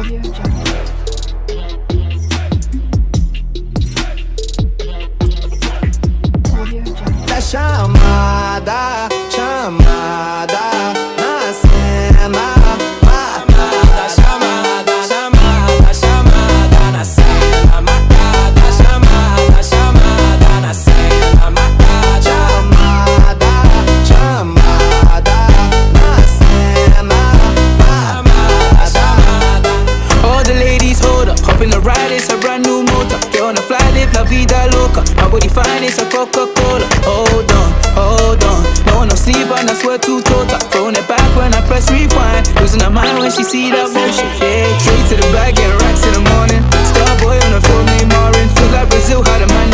Tá chamada, chamada na cena. Matada, chamada, chamada, chamada na cena. Matada, chamada, chamada na cena. Matada, chamada, chamada na cena. Chamada, chamada. All the ladies hold up, hop in the ride, it's a brand new motor. Get on the fly, live la vida loca. My body fine, it's a Coca-Cola. Hold on, no sleep and I swear to total. Throwing it back when I press rewind. Losing her mind when she see that motion. Yeah, straight to the bag, get racks in the morning. Star boy on the phone named Marin. Feel like Brazil, how the man